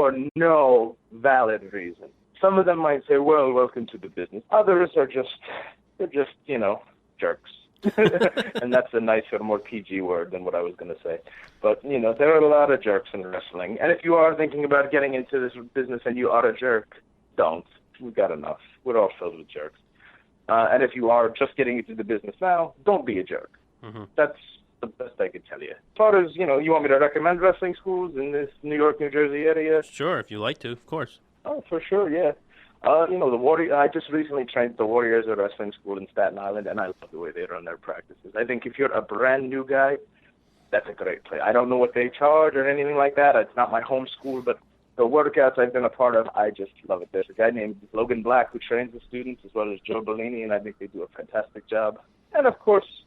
for no valid reason. Some of them might say, well, welcome to the business. Others are just, jerks. And that's a nicer, more PG word than what I was going to say. But, there are a lot of jerks in wrestling. And if you are thinking about getting into this business and you are a jerk, don't. We've got enough. We're all filled with jerks. And if you are just getting into the business now, don't be a jerk. Mm-hmm. That's the best I could tell you. As far as, you want me to recommend wrestling schools in this New York, New Jersey area? Sure, if you like to, of course. Oh, for sure, yeah. The Warriors. I just recently trained at the Warriors at wrestling school in Staten Island, and I love the way they run their practices. I think if you're a brand new guy, that's a great place. I don't know what they charge or anything like that. It's not my home school, but the workouts I've been a part of, I just love it. There's a guy named Logan Black who trains the students, as well as Joe Bellini, and I think they do a fantastic job. And, of course,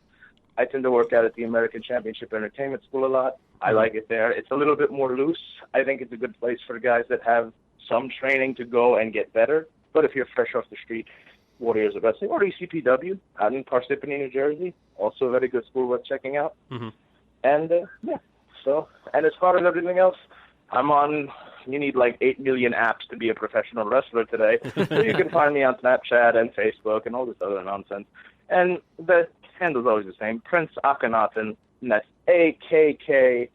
I tend to work out at the American Championship Entertainment School a lot. I like it there. It's a little bit more loose. I think it's a good place for guys that have some training to go and get better. But if you're fresh off the street, Warriors of Wrestling, or ECPW out in Parsippany, New Jersey, also a very good school worth checking out. Mm-hmm. And, and as far as everything else, I'm on, you need like 8 million apps to be a professional wrestler today. So you can find me on Snapchat and Facebook and all this other nonsense. And the handle's always the same, Prince Akkanatan, and that's Akkanatan.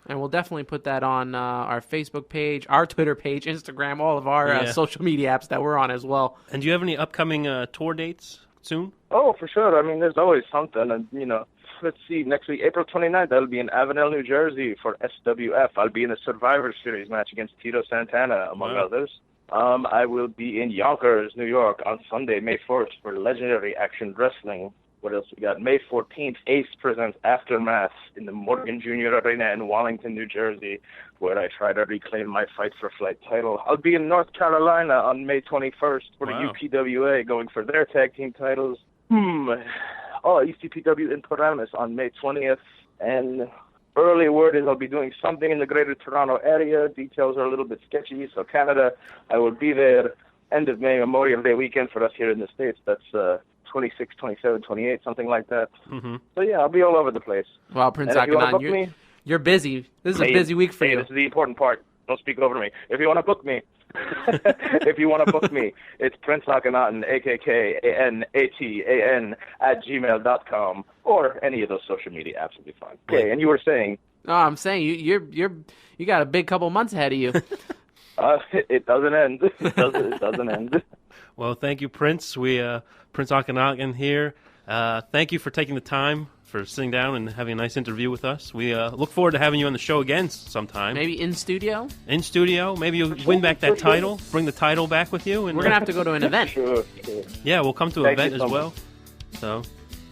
And we'll definitely put that on our Facebook page, our Twitter page, Instagram, all of our social media apps that we're on as well. And do you have any upcoming tour dates soon? Oh, for sure. I mean, there's always something. And, let's see, next week, April 29th, I'll be in Avenel, New Jersey for SWF. I'll be in a Survivor Series match against Tito Santana, among others. I will be in Yonkers, New York on Sunday, May 4th for Legendary Action Wrestling. What else we got? May 14th, Ace presents Aftermath in the Morgan Jr. Arena in Wallington, New Jersey, where I try to reclaim my Fight for Flight title. I'll be in North Carolina on May 21st for the UPWA, going for their tag team titles. ECPW in Paramus on May 20th. And early word is I'll be doing something in the greater Toronto area. Details are a little bit sketchy. So Canada, I will be there end of May, Memorial Day weekend for us here in the States. That's 26, 27, 28, something like that. Mm-hmm. So, yeah, I'll be all over the place. Wow, Prince Akkanatan, you're busy. This is a busy week for you. This is the important part. Don't speak over me. If you want to book me, it's Prince Akkanatan, Akkanatan @gmail.com, or any of those social media apps will be fine. Okay, and you were saying? No, I'm saying you got a big couple months ahead of you. It doesn't end. It doesn't end. Well, thank you, Prince. Prince Akkanatan here. Thank you for taking the time for sitting down and having a nice interview with us. We look forward to having you on the show again sometime. Maybe in studio? In studio. Maybe you'll win back that title, bring the title back with you. And we're going to have to go to an event. Sure. Yeah, we'll come to an event as well. So.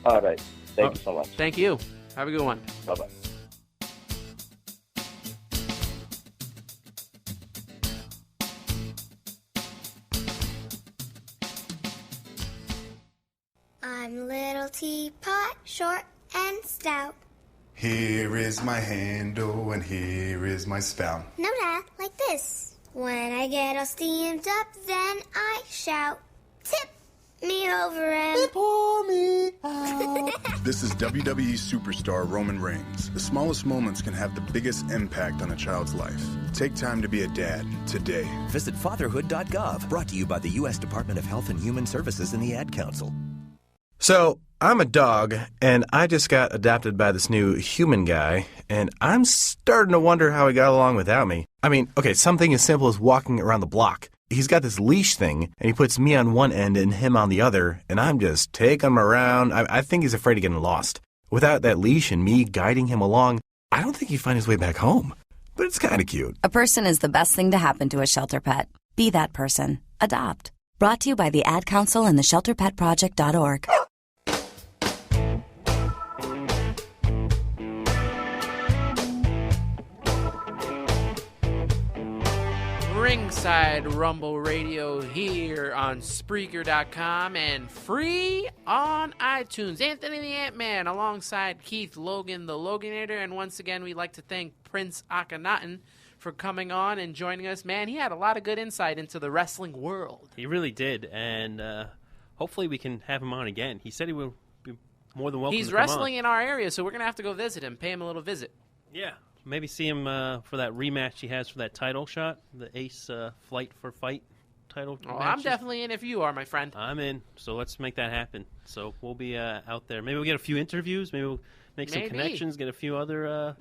All right. Thank you so much. Thank you. Have a good one. Bye-bye. I'm little teapot, short and stout. Here is my handle and here is my spout. No, Dad, like this. When I get all steamed up, then I shout, tip me over and pour me out. This is WWE superstar Roman Reigns. The smallest moments can have the biggest impact on a child's life. Take time to be a dad today. Visit fatherhood.gov, brought to you by the U.S. Department of Health and Human Services and the Ad Council. So, I'm a dog, and I just got adopted by this new human guy, and I'm starting to wonder how he got along without me. I mean, okay, something as simple as walking around the block. He's got this leash thing, and he puts me on one end and him on the other, and I'm just taking him around. I think he's afraid of getting lost. Without that leash and me guiding him along, I don't think he'd find his way back home. But it's kind of cute. A person is the best thing to happen to a shelter pet. Be that person. Adopt. Brought to you by the Ad Council and the ShelterPetProject.org. Ringside Rumble Radio here on Spreaker.com and free on iTunes. Anthony the Ant-Man alongside Keith Logan the Loganator. And once again, we'd like to thank Prince Akkanatan for coming on and joining us. Man, he had a lot of good insight into the wrestling world. He really did. And hopefully we can have him on again. He said he will be more than welcome to come on. He's wrestling in our area, so we're going to have to go visit him, pay him a little visit. Yeah. Maybe see him for that rematch he has for that title shot, the Ace Flight for Fight title. Oh, matches. I'm definitely in if you are, my friend. I'm in, so let's make that happen. So we'll be out there. Maybe we'll get a few interviews. Maybe we'll make some connections, get a few other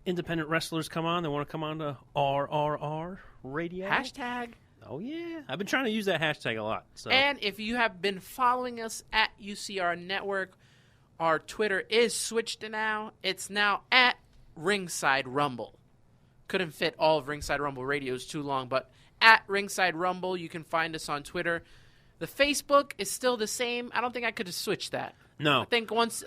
independent wrestlers come on. They want to come on to RRR Radio. Hashtag. Oh, yeah. I've been trying to use that hashtag a lot. So. And if you have been following us at UCR Network, our Twitter is switched to now. It's now at Ringside Rumble. Couldn't fit all of Ringside Rumble Radio's too long, but at Ringside Rumble, you can find us on Twitter. The Facebook is still the same. I don't think I could have switched that. No. I think once,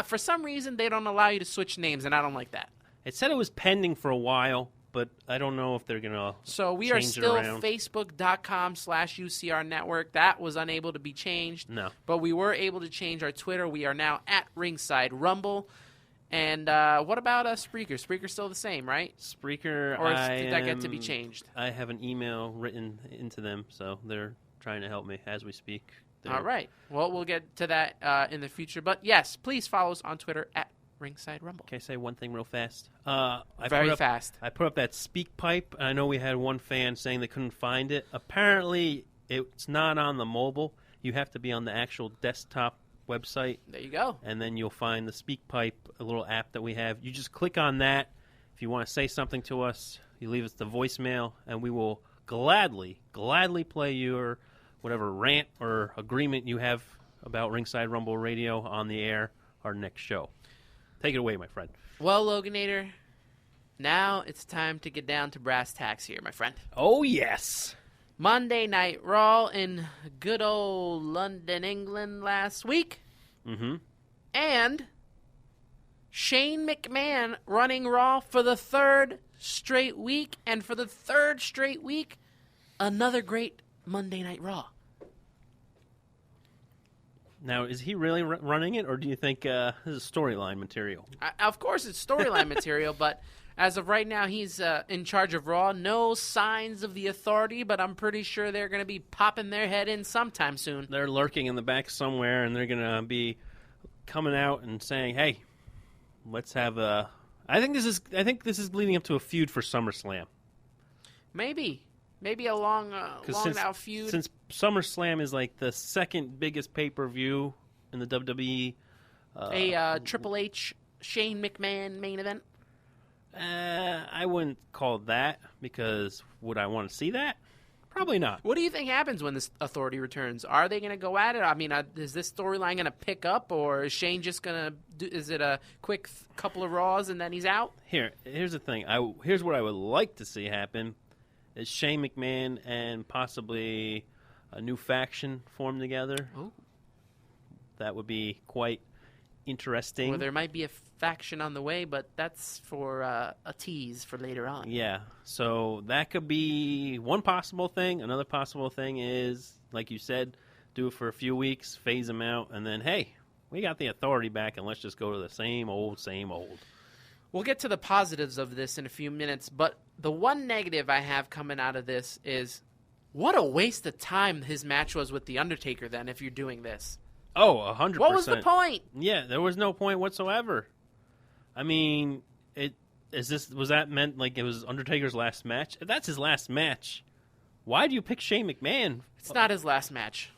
for some reason, they don't allow you to switch names, and I don't like that. It said it was pending for a while, but I don't know if they're going to So we are still facebook.com/UCR Network. That was unable to be changed. No. But we were able to change our Twitter. We are now at Ringside Rumble. And what about Spreaker? Spreaker's still the same, right? Spreaker, or did that get to be changed? I have an email written into them, so they're trying to help me as we speak. All right. Well, we'll get to that in the future. But, yes, please follow us on Twitter at Ringside Rumble. Can I say one thing real fast? Very fast. I put up that speak pipe. I know we had one fan saying they couldn't find it. Apparently, it's not on the mobile. You have to be on the actual desktop website. There you go. And then you'll find the speak pipe, a little app that we have. You just click on that. If you want to say something to us, you leave us the voicemail, and we will gladly play your whatever rant or agreement you have about Ringside Rumble Radio on the air our next show. Take it away, my friend. Well, Loganator, now it's time to get down to brass tacks here, my friend. Oh, yes. Monday Night Raw in good old London, England last week. Mm-hmm. And Shane McMahon running Raw for the third straight week. And for the third straight week, another great Monday Night Raw. Now, is he really running it, or do you think this is storyline material? Of course it's storyline material, but as of right now, he's in charge of Raw. No signs of the Authority, but I'm pretty sure they're going to be popping their head in sometime soon. They're lurking in the back somewhere, and they're going to be coming out and saying, hey, let's have a... I think this is leading up to a feud for SummerSlam. Maybe a long out feud. Since SummerSlam is like the second biggest pay-per-view in the WWE. A Triple H, Shane McMahon main event? I wouldn't call it that, because would I want to see that? Probably not. What do you think happens when this Authority returns? Are they going to go at it? I mean, is this storyline going to pick up, or is Shane just going to do... Is it a quick couple of Raws and then he's out? Here's the thing. Here's what I would like to see happen. Is Shane McMahon and possibly a new faction formed together. Oh. That would be quite interesting. Well, there might be a faction on the way, but that's for a tease for later on. Yeah, so that could be one possible thing. Another possible thing is, like you said, do it for a few weeks, phase them out, and then, hey, we got the Authority back, and let's just go to the same old. We'll get to the positives of this in a few minutes, but the one negative I have coming out of this is what a waste of time his match was with The Undertaker then if you're doing this. Oh, 100%. What was the point? Yeah, there was no point whatsoever. I mean, was that meant like it was Undertaker's last match? If that's his last match, why do you pick Shane McMahon? It's not his last match.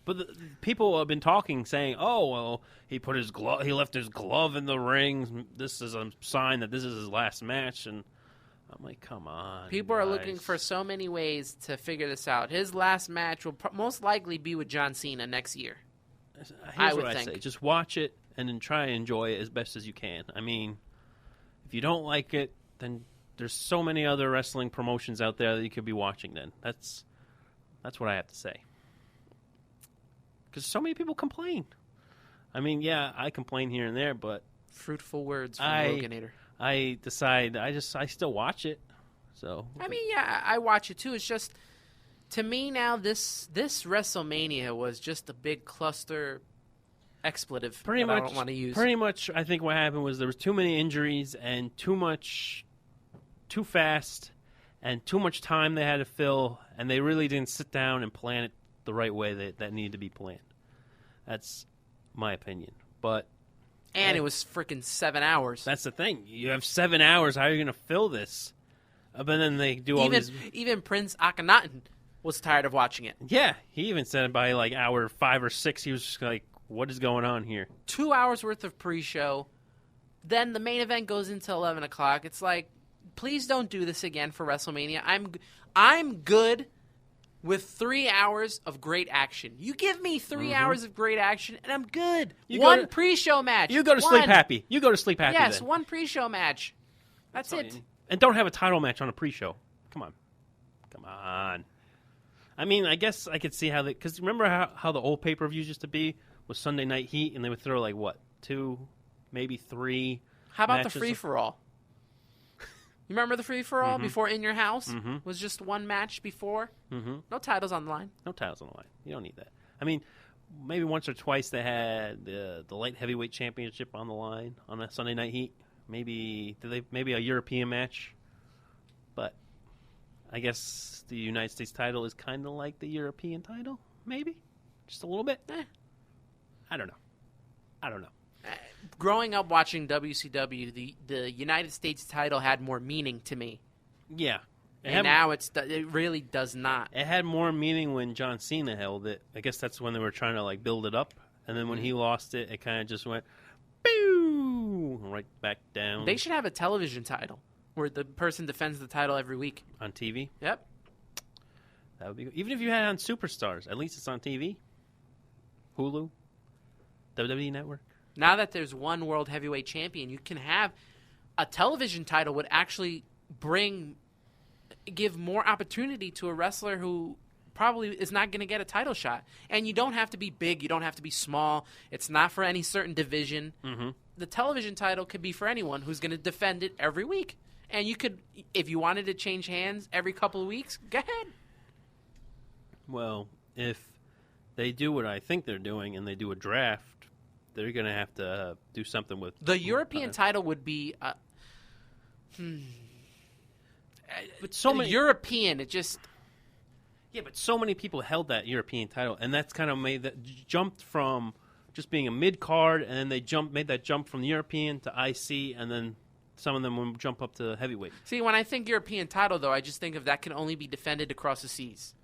But people have been talking, saying, "Oh, well, he left his glove in the ring. This is a sign that this is his last match." And I'm like, "Come on." People are looking for so many ways to figure this out. His last match will most likely be with John Cena next year. Here's what I say: just watch it and then try and enjoy it as best as you can. I mean, if you don't like it, then there's so many other wrestling promotions out there that you could be watching. Then that's what I have to say. Because so many people complain. I mean, yeah, I complain here and there, but... Fruitful words from Loganator. I decide, I still watch it, so... I mean, yeah, I watch it too. It's just, to me now, this WrestleMania was just a big cluster expletive I don't want to use. Pretty much, I think what happened was there was too many injuries and too fast, and too much time they had to fill, and they really didn't sit down and plan it the right way that needed to be planned. That's my opinion. But And it was freaking 7 hours. That's the thing. You have 7 hours. How are you going to fill this? But then they do all these... Even Prince Akkanatan was tired of watching it. Yeah, he even said by like hour 5 or 6, he was just like, what is going on here? 2 hours worth of pre-show. Then the main event goes into 11 o'clock. It's like, please don't do this again for WrestleMania. I'm good with 3 hours of great action. You give me 3 hours of great action, and I'm good. One pre-show match. You go to sleep happy. You go to sleep happy. Yes, then. one pre-show match. That's it. And don't have a title match on a pre-show. Come on. I mean, I guess I could see how they... Because remember how the old pay-per-views used to be? Was Sunday Night Heat, and they would throw like, what, 2, maybe 3 How about matches? the free-for-all? You remember the free-for-all before In Your House? Was just one match before? No titles on the line. No titles on the line. You don't need that. I mean, maybe once or twice they had the light heavyweight championship on the line on a Sunday Night Heat. Maybe a European match. But I guess the United States title is kind of like the European title, maybe? Just a little bit? I don't know. Growing up watching WCW, the United States title had more meaning to me. Yeah. And now it really does not. It had more meaning when John Cena held it. I guess that's when they were trying to like build it up. And then when he lost it, it kind of just went, boo, right back down. They should have a television title where the person defends the title every week. On TV? Yep. That would be good. Even if you had it on Superstars, at least it's on TV. Hulu, WWE Network. Now that there's one World Heavyweight Champion, you can have a television title would actually give more opportunity to a wrestler who probably is not going to get a title shot. And you don't have to be big. You don't have to be small. It's not for any certain division. The television title could be for anyone who's going to defend it every week. And you could, if you wanted to change hands every couple of weeks, go ahead. Well, if they do what I think they're doing and they do a draft, they're going to have to do something with... The European title would be... But so many... European, it just... Yeah, but so many people held that European title, and that's kind of jumped from just being a mid-card, and then they made that jump from the European to IC, and then some of them will jump up to heavyweight. See, when I think European title, though, I just think of that can only be defended across the seas.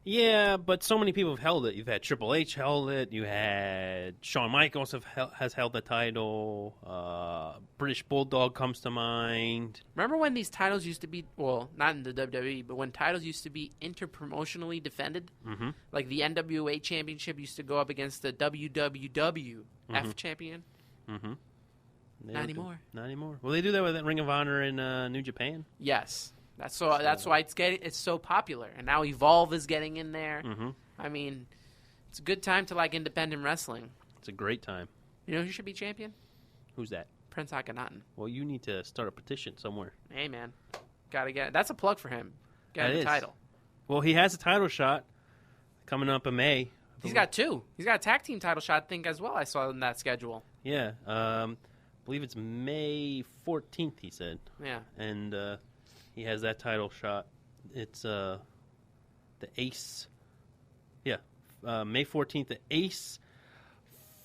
Yeah, but so many people have held it. You've had Triple H held it. You had Shawn Michaels has held the title. British Bulldog comes to mind. Remember when these titles used to be, well, not in the WWE, but when titles used to be interpromotionally defended? Like the NWA Championship used to go up against the WWF Champion? Not anymore. Not anymore. Well, they do that with Ring of Honor in New Japan. Yes. That's why it's so popular, and now Evolve is getting in there. I mean, it's a good time to like independent wrestling. It's a great time. You know who should be champion? Who's that? Prince Akkanatan. Well, you need to start a petition somewhere. Hey, man, gotta get. That's a plug for him. Get a title. Well, he has a title shot coming up in May. He's got 2. He's got a tag team title shot, I think, as well. I saw in that schedule. Yeah, I believe it's May 14th. He said. Yeah, and. He has that title shot. It's the Ace. Yeah, May 14th, the Ace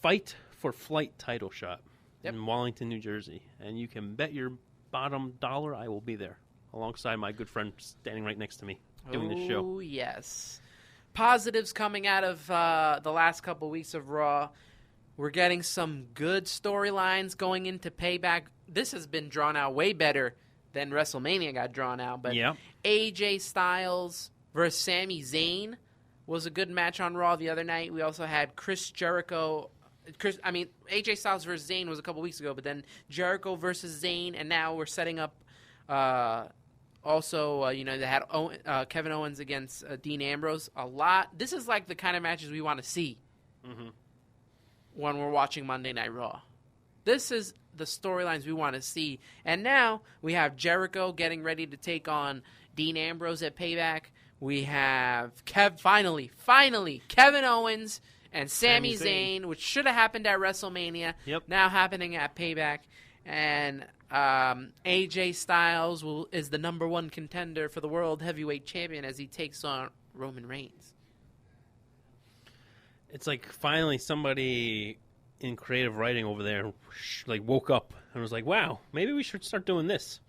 Fight for Flight title shot in Wallington, New Jersey. And you can bet your bottom dollar I will be there alongside my good friend standing right next to me doing this show. Oh, yes. Positives coming out of the last couple weeks of Raw. We're getting some good storylines going into Payback. This has been drawn out way better than WrestleMania got drawn out. But AJ Styles versus Sami Zayn was a good match on Raw the other night. We also had AJ Styles versus Zayn was a couple weeks ago, but then Jericho versus Zayn, and now we're setting up they had Kevin Owens against Dean Ambrose a lot. This is like the kind of matches we want to see when we're watching Monday Night Raw. This is the storylines we want to see. And now we have Jericho getting ready to take on Dean Ambrose at Payback. We have finally Kevin Owens and Sami Zayn, which should have happened at WrestleMania. Now happening at Payback. And AJ Styles is the number 1 contender for the World Heavyweight Champion as he takes on Roman Reigns. It's like finally somebody in creative writing over there like woke up and was like, wow, maybe we should start doing this.